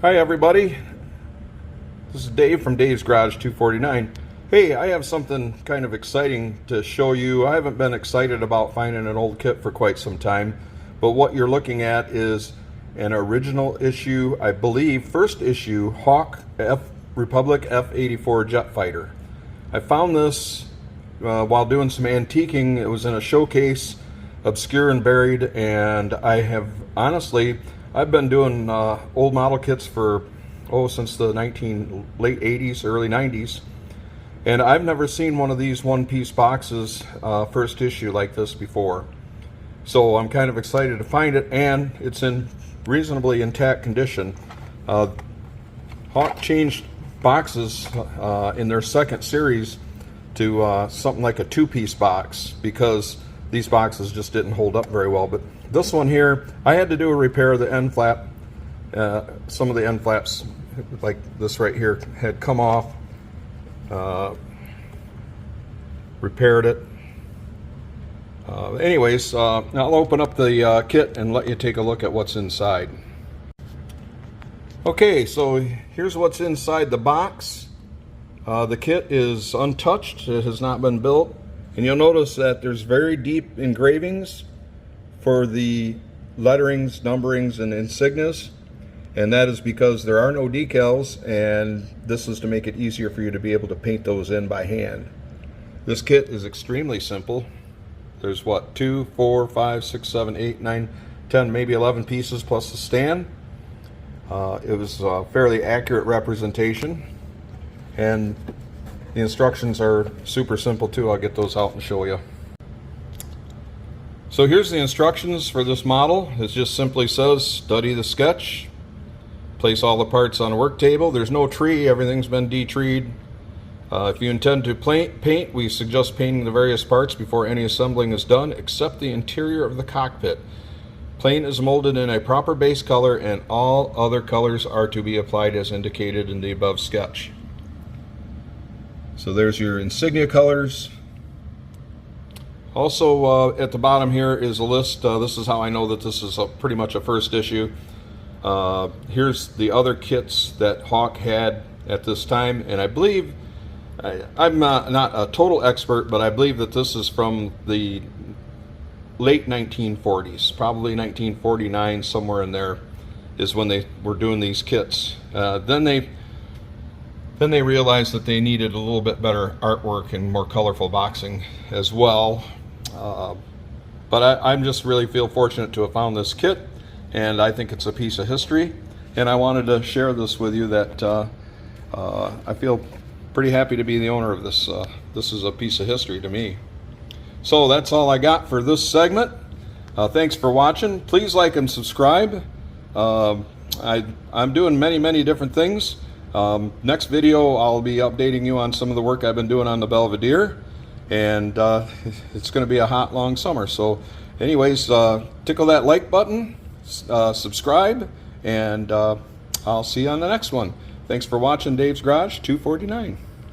Hi everybody, this is Dave from Dave's Garage 249. Hey, I have something kind of exciting to show you. I haven't been excited about finding an old kit for quite some time, but what you're looking at is an original issue, I believe, first issue Hawk Republic F-84 jet fighter. I found this while doing some antiquing. It was in a showcase, obscure and buried, and I have honestly, I've been doing old model kits for since the late 80s, early 90s, and I've never seen one of these one-piece boxes, first issue like this before. So I'm kind of excited to find it, and it's in reasonably intact condition. Hawk changed boxes in their second series to something like a two-piece box because these boxes just didn't hold up very well. But this one here, I had to do a repair of the end flap. Some of the end flaps, like this right here, had come off. Repaired it. Anyways, I'll open up the kit and let you take a look at what's inside. Okay, so here's what's inside the box. The kit is untouched. It has not been built. And you'll notice that there's very deep engravings for the letterings, numberings, and insignias. And that is because there are no decals, and this is to make it easier for you to be able to paint those in by hand. This kit is extremely simple. There's what, 2, 4, 5, 6, 7, 8, 9, 10, maybe 11 pieces plus the stand. It was a fairly accurate representation, and the instructions are super simple too. I'll get those out and show you. So here's the instructions for this model. It just simply says, study the sketch, place all the parts on a work table. There's no tree, everything's been de-treed. If you intend to paint, we suggest painting the various parts before any assembling is done, except the interior of the cockpit. Paint is molded in a proper base color, and all other colors are to be applied as indicated in the above sketch. So there's your insignia colors. Also, at the bottom here is a list. This is how I know that this is pretty much a first issue. Here's the other kits that Hawk had at this time, and I believe, I'm not a total expert, but I believe that this is from the late 1940s, probably 1949, somewhere in there is when they were doing these kits. Then they realized that they needed a little bit better artwork and more colorful boxing as well. But I'm just really feel fortunate to have found this kit, and I think it's a piece of history, and I wanted to share this with you that I feel pretty happy to be the owner of this. This is a piece of history to me. So that's all I got for this segment. Thanks for watching. Please like and subscribe. I'm doing many different things. Next video I'll be updating you on some of the work I've been doing on the Belvedere, and it's going to be a hot long summer. So anyways, tickle that like button, subscribe, and I'll see you on the next one. Thanks for watching Dave's Garage 249.